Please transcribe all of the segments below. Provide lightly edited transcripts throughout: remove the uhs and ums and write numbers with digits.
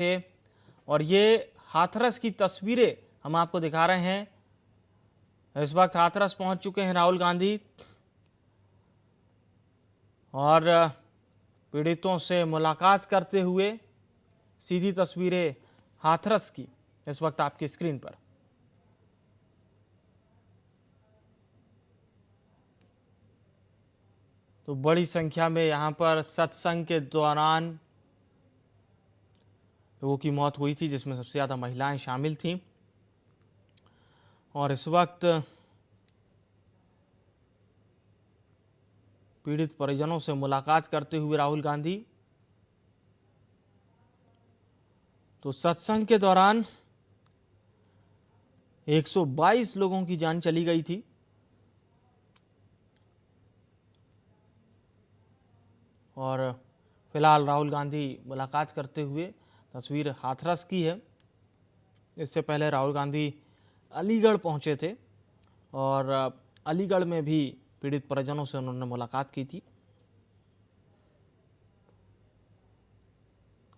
थे। और ये हाथरस की तस्वीरें हम आपको दिखा रहे हैं। इस वक्त हाथरस पहुंच चुके हैं राहुल गांधी और पीड़ितों से मुलाकात करते हुए सीधी तस्वीरें हाथरस की इस वक्त आपकी स्क्रीन पर। तो बड़ी संख्या में यहां पर सत्संग के दौरान लोगों की मौत हुई थी, जिसमें सबसे ज्यादा महिलाएं शामिल थीं। और इस वक्त पीड़ित परिजनों से मुलाकात करते हुए राहुल गांधी। तो सत्संग के दौरान 122 लोगों की जान चली गई थी। और फिलहाल राहुल गांधी मुलाकात करते हुए, तस्वीर हाथरस की है। इससे पहले राहुल गांधी अलीगढ़ पहुंचे थे और अलीगढ़ में भी पीड़ित परिजनों से उन्होंने मुलाकात की थी।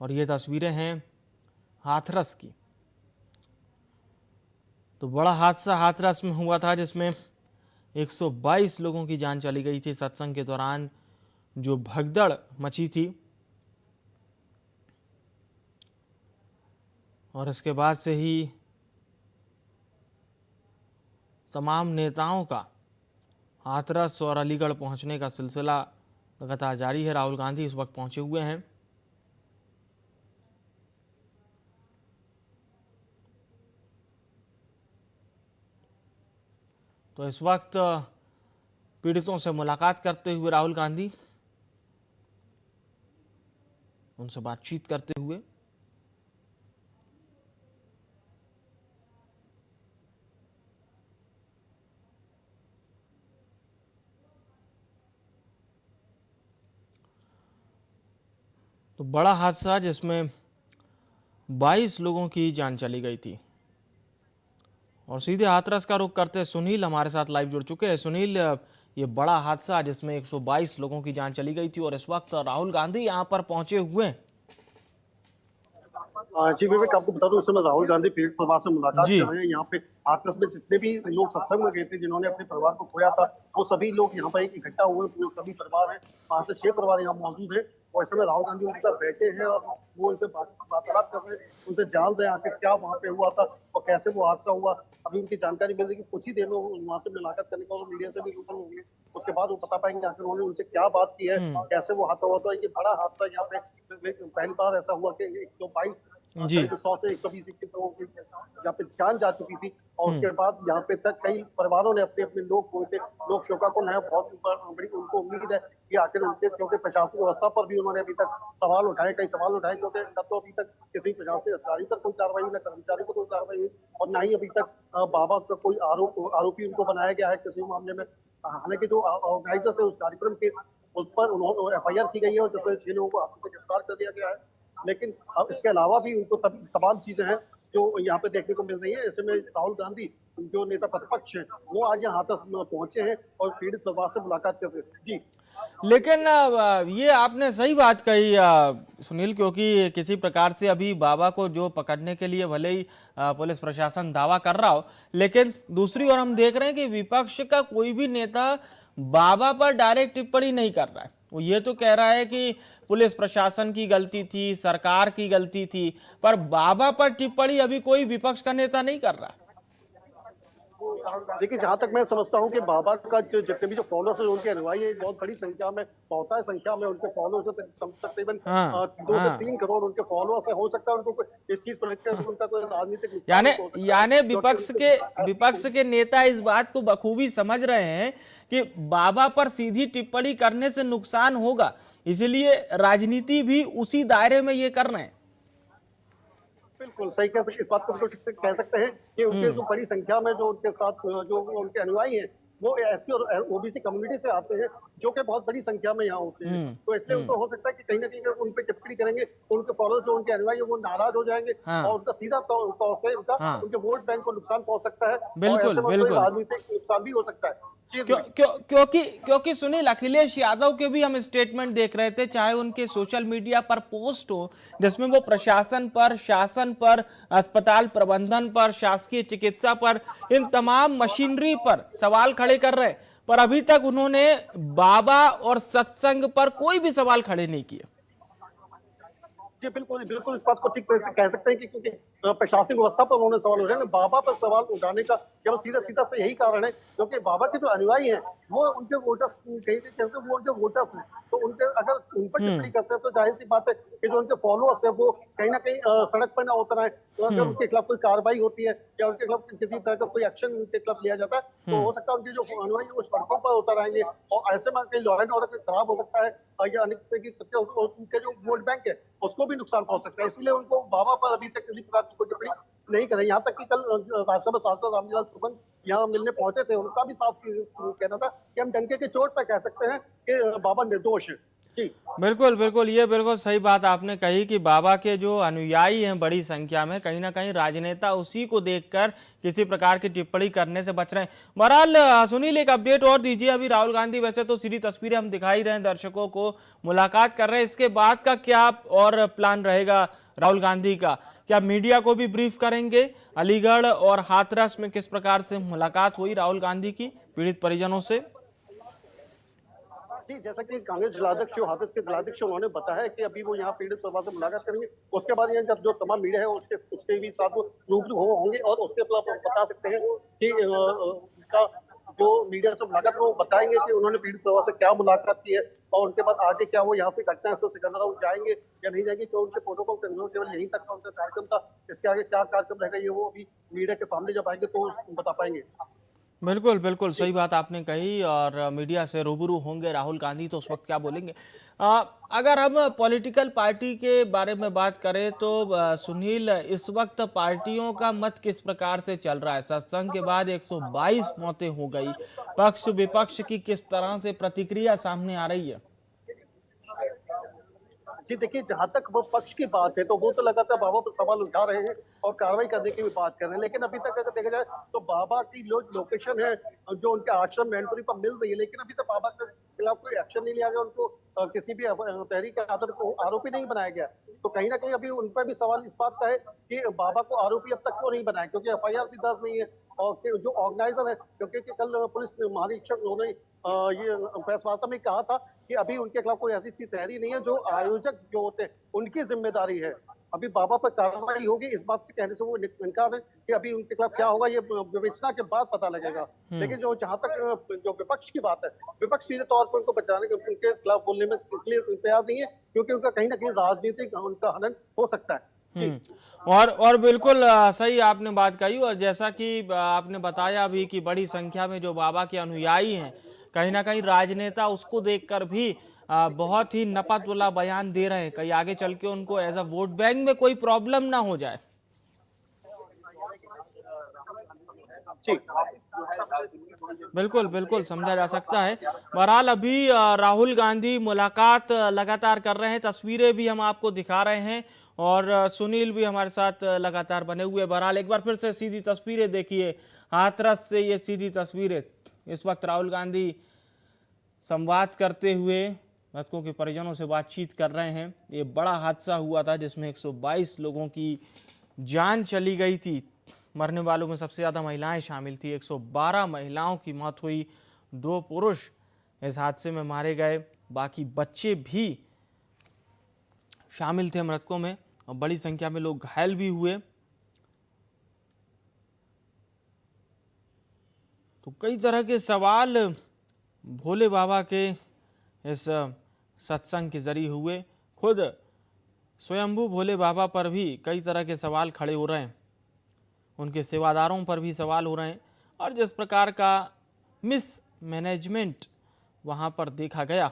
और ये तस्वीरें हैं हाथरस की। तो बड़ा हादसा हाथरस में हुआ था, जिसमें 122 लोगों की जान चली गई थी। सत्संग के दौरान जो भगदड़ मची थी, और इसके बाद से ही तमाम नेताओं का हाथरस और अलीगढ़ पहुंचने का सिलसिला लगातार जारी है। राहुल गांधी इस वक्त पहुंचे हुए हैं। तो इस वक्त पीड़ितों से मुलाकात करते हुए राहुल गांधी, उनसे बातचीत करते हुए। तो बड़ा हादसा जिसमें 22 लोगों की जान चली गई थी। और सीधे हाथरस का रुख करते सुनील हमारे साथ लाइव जुड़ चुके हैं। सुनील, ये बड़ा हादसा जिसमें 122 लोगों की जान चली गई थी और इस वक्त राहुल गांधी यहां पर पहुंचे हुए हैं। जी विवेक, आपको बता दूं, इस समय राहुल गांधी पीड़ित परिवार से मुलाकात जी। कर रहे हैं। यहाँ पे हाथरस में जितने भी लोग सत्संग में गए थे, जिन्होंने अपने परिवार को खोया था, वो सभी लोग यहाँ पर इकट्ठा हुए। वो सभी परिवार हैं, 5 से 6 परिवार यहाँ मौजूद है। और इस समय राहुल गांधी उनके साथ बैठे हैं और वो उनसे वार्तालाप कर रहे हैं, उनसे जान रहे हैं आखिर क्या वहाँ पे हुआ था और कैसे वो हादसा हुआ। अभी उनकी जानकारी मिल रही है कि कुछ ही देर में वहाँ से मुलाकात करने का, मीडिया से भी रूबरू होंगे। उसके बाद वो बता पाएंगे आखिर उन्होंने उनसे क्या बात की है, कैसे वो हादसा हुआ। तो ये बड़ा हादसा यहाँ पे पहली बार ऐसा हुआ कि 122 जी। करीब 100 से 120 लोगों की यहाँ पे जान जा चुकी थी। और उसके बाद यहाँ पे तक कई परिवारों ने अपने अपने लोग खोए थे। लोग शोकाकुल हैं। बहुत बड़ी उनको उम्मीद है कि आखिर उनके, क्योंकि प्रशासनिक व्यवस्था पर भी उन्होंने अभी तक सवाल उठाए, कई सवाल उठाए, क्योंकि न तो अभी तक किसी प्रशासनिक अधिकारी पर कोई कार्रवाई हुई, न कर्मचारी पर कोई कार्रवाई हुई, और न ही अभी तक बाबा का कोई आरोपी उनको बनाया गया है किसी मामले में। हालांकि जो ऑर्गेनाइजर थे उस कार्यक्रम के, उस पर उन्होंने FIR की गई है और जिसमें 6 लोगों को हाथों से गिरफ्तार कर दिया गया है। लेकिन अब इसके अलावा भी उनको तमाम चीजें हैं जो यहाँ पे देखने को मिल रही है। ऐसे में राहुल गांधी, जो नेता प्रतिपक्ष है, वो आज यहाँ तक पहुंचे हैं और पीड़ित परिवार से मुलाकात कर रहे हैं। जी। लेकिन ये आपने सही बात कही सुनील, क्योंकि किसी प्रकार से अभी बाबा को जो पकड़ने के लिए भले ही पुलिस प्रशासन दावा कर रहा हो, लेकिन दूसरी ओर हम देख रहे हैं कि विपक्ष का कोई भी नेता बाबा पर डायरेक्ट टिप्पणी नहीं कर रहा है। वो ये तो कह रहा है कि पुलिस प्रशासन की गलती थी, सरकार की गलती थी, पर बाबा पर टिप्पणी अभी कोई विपक्ष का नेता नहीं कर रहा। देखिए, जहां तक मैं समझता हूँ कि बाबा का जो जितने भी जो फॉलोअर्स है, उनके अनुयायी है, बहुत बड़ी संख्या में, बहुत संख्या में उनके फॉलोअर्स है। तकरीबन हाँ 2 से हाँ। 3 करोड़ उनके फॉलोअर्स है। हो सकता है उनको इस चीज पर लेकर उनका कोई राजनीतिक नुकसान यानी हो सकता है, यानी क्योंकि विपक्ष के नेता इस बात को बखूबी समझ रहे हैं कि बाबा पर सीधी टिप्पणी करने से नुकसान होगा, इसलिए राजनीति भी उसी दायरे में ये कर रहे हैं। बिल्कुल सही कह सकते, इस बात को बिल्कुल ठीक से कह सकते हैं कि उनके जो बड़ी संख्या में जो उनके साथ जो उनके अनुयायी हैं, वो SC और OBC कम्युनिटी से आते हैं, जो कि बहुत बड़ी संख्या में यहाँ होते हैं। तो इसलिए उनको हो सकता है कि कहीं ना कहीं अगर उन पे टिप्पणी करेंगे तो उनके फॉलोअर्स, जो उनके अनुयायी, वो नाराज हो जाएंगे और हाँ उनका सीधा तौर से उनका हाँ। उनके वोट बैंक को नुकसान पहुंच सकता है। और बिल्कुल ऐसे में कोई बिल्कुल। राजनीतिक नुकसान भी हो सकता है। जी क्यों क्यों क्योंकि क्योंकि सुनील, अखिलेश यादव के भी हम स्टेटमेंट देख रहे थे, चाहे उनके सोशल मीडिया पर पोस्ट हो जिसमें वो प्रशासन पर, शासन पर, अस्पताल प्रबंधन पर, शासकीय चिकित्सा पर, इन तमाम मशीनरी पर सवाल खड़े कर रहे हैं, पर अभी तक उन्होंने बाबा और सत्संग पर कोई भी सवाल खड़े नहीं किए। जी, बिल्कुल, बिल्कुल इस बात को ठीक तरह से कह सकते हैं कि क्योंकि प्रशासनिक व्यवस्था पर उन्होंने सवाल उठाए, बाबा पर सवाल उठाने का केवल सीधा-सीधा से यही कारण है, क्योंकि बाबा के जो अनुयायी हैं, वो उनके वोटर्स कहीं न कहीं वो उनके वोटर्स हैं। तो उनके अगर उन पर टिप्पणी करते हैं तो ज़ाहिर-सी बात है कि जो उनके फॉलोअर्स हैं, वो कहीं न कहीं सड़क पर ना उतर आएँ। तो अगर उनके खिलाफ कोई कार्रवाई होती है या उनके खिलाफ किसी तरह का कोई एक्शन उनके खिलाफ लिया जाता है, तो हो सकता है उनके जो अनुयायी हैं, वो सड़कों पर उतर आएँगे और ऐसे में कहीं लॉ एंड ऑर्डर खराब हो सकता है या अनेक तरह की उनके जो वोट बैंक है, उसको भी नुकसान पहुंच सकता है। इसलिए उनको बाबा पर अभी तक किसी प्रकार की कोई टिप्पणी नहीं करें। यहाँ तक कि कल राज्यसभा सांसद रामविलास सुगंध यहाँ मिलने पहुंचे थे, उनका भी साफ चीज कहना था कि हम डंके की चोट पर कह सकते हैं कि बाबा निर्दोष है। जी बिल्कुल बिल्कुल, ये बिल्कुल सही बात आपने कही कि बाबा के जो अनुयायी हैं बड़ी संख्या में, कहीं ना कहीं राजनेता उसी को देखकर किसी प्रकार की टिप्पणी करने से बच रहे हैं। बहरहाल सुनील, एक अपडेट और दीजिए। अभी राहुल गांधी वैसे तो सीधी तस्वीरें हम दिखाई रहे हैं दर्शकों को, मुलाकात कर रहे हैं, इसके बाद का क्या और प्लान रहेगा राहुल गांधी का? क्या मीडिया को भी ब्रीफ करेंगे? अलीगढ़ और हाथरस में किस प्रकार से मुलाकात हुई राहुल गांधी की पीड़ित परिजनों से? जी, जैसा कि कांग्रेस जिलाध्यक्ष जो हाथरस के जिलाध्यक्ष उन्होंने बताया कि अभी वो यहाँ पीड़ित परिवार से मुलाकात करेंगे। उसके बाद यहाँ जब जो तमाम मीडिया है उसके भी साथ वो रूबरू होंगे और उसके खिलाफ हम बता सकते हैं कि उनका जो मीडिया से मुलाकात वो बताएंगे कि उन्होंने पीड़ित परिवार से क्या मुलाकात की है और उनके बाद आगे क्या वो यहाँ से घटनास्थल सिकंदराबाद जाएंगे या नहीं जाएंगे, क्यों उनके प्रोटोकॉल के अनुसार केवल यहीं तक का उनका कार्यक्रम था। इसके आगे क्या कार्यक्रम रहेगा ये वो अभी मीडिया के सामने जब आएंगे तो बता पाएंगे। बिल्कुल बिल्कुल, जी सही बात आपने कही। और मीडिया से रूबरू होंगे राहुल गांधी तो उस वक्त क्या बोलेंगे? अगर हम पॉलिटिकल पार्टी के बारे में बात करें तो सुनील, इस वक्त पार्टियों का मत किस प्रकार से चल रहा है? सत्संग के बाद 122 मौतें हो गई, पक्ष विपक्ष की किस तरह से प्रतिक्रिया सामने आ रही है? जी देखिए, जहाँ तक वो पक्ष की बात है, तो वो तो लगातार बाबा पर सवाल उठा रहे हैं और कार्रवाई करने की भी बात कर रहे हैं। लेकिन अभी तक अगर देखा जाए तो बाबा की जो लोकेशन है, जो उनके आश्रम मैनपुरी पर मिल रही है, लेकिन अभी तक बाबा के खिलाफ कोई एक्शन नहीं लिया गया, उनको किसी भी तहरीक आदत को आरोपी नहीं बनाया गया। तो कहीं न कहीं अभी उन पर भी सवाल इस बात का है कि बाबा को आरोपी अब तक क्यों नहीं बनाया? क्योंकि एफआईआर भी दर्ज नहीं है और जो ऑर्गेनाइज़र है, क्योंकि कल पुलिस महानिरीक्षक उन्होंने ये प्रेस वार्ता में कहा था कि अभी उनके खिलाफ कोई ऐसी चीज तैयारी नहीं है, जो आयोजक जो होते हैं उनकी जिम्मेदारी है। अभी बाबा पर कार्रवाई होगी इस बात से कहने से वो इनकार है कि अभी उनके खिलाफ क्या होगा ये विवेचना के बाद पता लगेगा। लेकिन जो जहां तक जो विपक्ष की बात है, विपक्ष सीधे तौर पर उनको बचाने के उनके खिलाफ बोलने में इसलिए तैयार नहीं है क्योंकि उनका कहीं ना कहीं राजनीतिक उनका हनन हो सकता है। जी और बिल्कुल सही आपने बात कही। और जैसा कि आपने बताया भी कि बड़ी संख्या में जो बाबा के अनुयायी हैं, कहीं ना कहीं राजनेता उसको देखकर भी बहुत ही नपत वाला बयान दे रहे हैं, कहीं आगे चल के उनको एज अ वोट बैंक में कोई प्रॉब्लम ना हो जाए। जी बिल्कुल बिल्कुल, समझा जा सकता है। बहरहाल अभी राहुल गांधी मुलाकात लगातार कर रहे हैं, तस्वीरें भी हम आपको दिखा रहे हैं और सुनील भी हमारे साथ लगातार बने हुए हैं। बहरहाल एक बार फिर से सीधी तस्वीरें देखिए, हाथरस से ये सीधी तस्वीरें। इस वक्त राहुल गांधी संवाद करते हुए मृतकों के परिजनों से बातचीत कर रहे हैं। ये बड़ा हादसा हुआ था जिसमें 122 लोगों की जान चली गई थी। मरने वालों में सबसे ज़्यादा महिलाएं शामिल थी, 112 महिलाओं की मौत हुई, 2 पुरुष इस हादसे में मारे गए, बाकी बच्चे भी शामिल थे मृतकों में और बड़ी संख्या में लोग घायल भी हुए। तो कई तरह के सवाल भोले बाबा के इस सत्संग के जरिए हुए। खुद स्वयंभू भोले बाबा पर भी कई तरह के सवाल खड़े हो रहे हैं, उनके सेवादारों पर भी सवाल हो रहे हैं और जिस प्रकार का मिस मैनेजमेंट वहाँ पर देखा गया,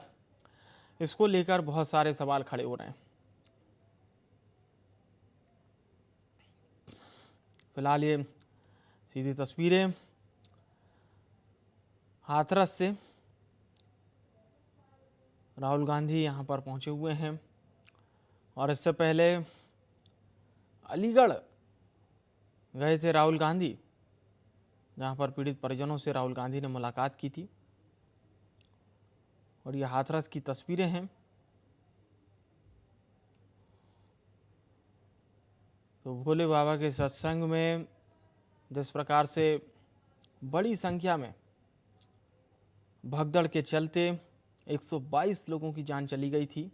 इसको लेकर बहुत सारे सवाल खड़े हो रहे हैं। फिलहाल ये सीधी तस्वीरें हाथरस से, राहुल गांधी यहाँ पर पहुँचे हुए हैं और इससे पहले अलीगढ़ गए थे राहुल गांधी, जहां पर पीड़ित परिजनों से राहुल गांधी ने मुलाकात की थी। और ये हाथरस की तस्वीरें हैं। तो भोले बाबा के सत्संग में जिस प्रकार से बड़ी संख्या में भगदड़ के चलते 122 लोगों की जान चली गई थी,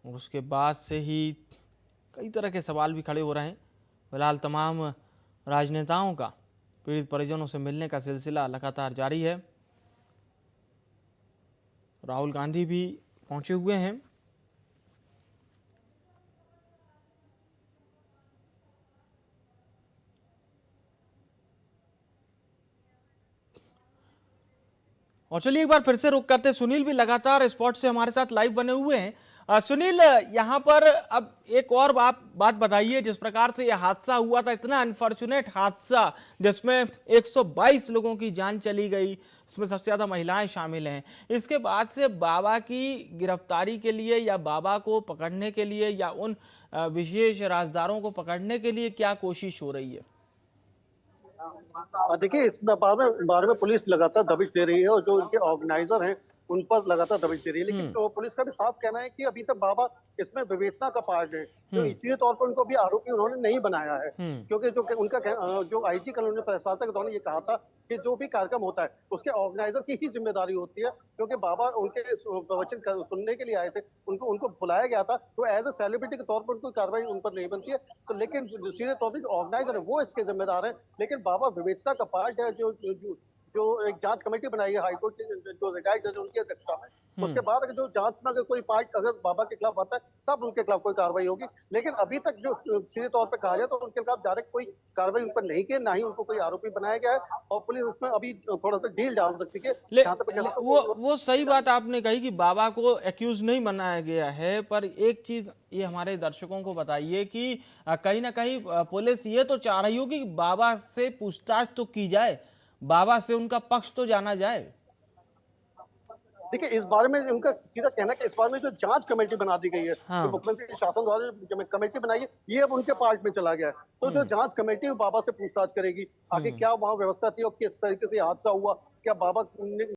और उसके बाद से ही कई तरह के सवाल भी खड़े हो रहे हैं। फिलहाल तमाम राजनेताओं का पीड़ित परिजनों से मिलने का सिलसिला लगातार जारी है। राहुल गांधी भी पहुंचे हुए हैं। और चलिए एक बार फिर से रुक करते, सुनील भी लगातार स्पॉट से हमारे साथ लाइव बने हुए हैं। सुनील, यहाँ पर अब एक और बात बताइए, जिस प्रकार से यह हादसा हुआ था, इतना अनफॉर्चुनेट हादसा जिसमें 122 लोगों की जान चली गई, इसमें सबसे ज्यादा महिलाएं शामिल हैं। इसके बाद से बाबा की गिरफ्तारी के लिए या बाबा को पकड़ने के लिए या उन विशेष राजदारों को पकड़ने के लिए क्या कोशिश हो रही है? देखिए, इस बारे में पुलिस लगातार दबिश दे रही है और जो इनके ऑर्गेनाइजर हैं उन पर लगातार दबिश दे रही है। लेकिन तो पुलिस का भी साफ कहना है कि अभी तक बाबा इसमें विवेचना का पार्ट है, तो इसीलिए तौर पर उनको भी आरोपी उन्होंने नहीं बनाया है। क्योंकि जो आईजी कल उन्होंने प्रेस वार्ता के दौरान ये कहा था कि जो भी कार्यक्रम होता है उसके ऑर्गेनाइजर की ही जिम्मेदारी होती है, क्योंकि बाबा उनके प्रवचन सुनने के लिए आए थे, उनको बुलाया गया था, तो एज ए सेलिब्रिटी के तौर पर कोई कार्रवाई उन पर नहीं बनती है। तो लेकिन सीधे तौर पर जो ऑर्गेनाइजर है वो इसके जिम्मेदार है। लेकिन बाबा विवेचना का पार्ट है। जो एक जांच कमेटी बनाई है हाईकोर्ट के जो रिटायर्ड जज उनकी अध्यक्षता में, उसके बाद अगर जो जांच में अगर कोई पार्ट अगर बाबा के खिलाफ आता है तब उनके खिलाफ कोई कार्रवाई होगी। लेकिन अभी तक जो सीधे तौर पर कहा जाए तो उनके खिलाफ डायरेक्ट कोई कार्रवाई उन पर नहीं की, ना ही उनको कोई आरोपी बनाया गया है। और पुलिस उसमें अभी थोड़ा सा ढील डाल सकती है। वो सही बात आपने कही कि बाबा को एक्यूज नहीं बनाया गया है, पर एक चीज ये हमारे दर्शकों को बताइए कि कहीं ना कहीं पुलिस ये तो चाह रही हो कि बाबा से पूछताछ तो की जाए, बाबा से उनका पक्ष तो जाना जाए। देखिए, इस बारे में उनका सीधा कहना है कि इस बारे में जो जांच कमेटी बना दी गई है, जो मुख्यमंत्री शासन द्वारा जो कमेटी बनाई है, ये अब उनके पार्ट में चला गया है। तो जो जांच कमेटी बाबा से पूछताछ करेगी आगे क्या वहां व्यवस्था थी और किस तरीके से हादसा हुआ, क्या बाबा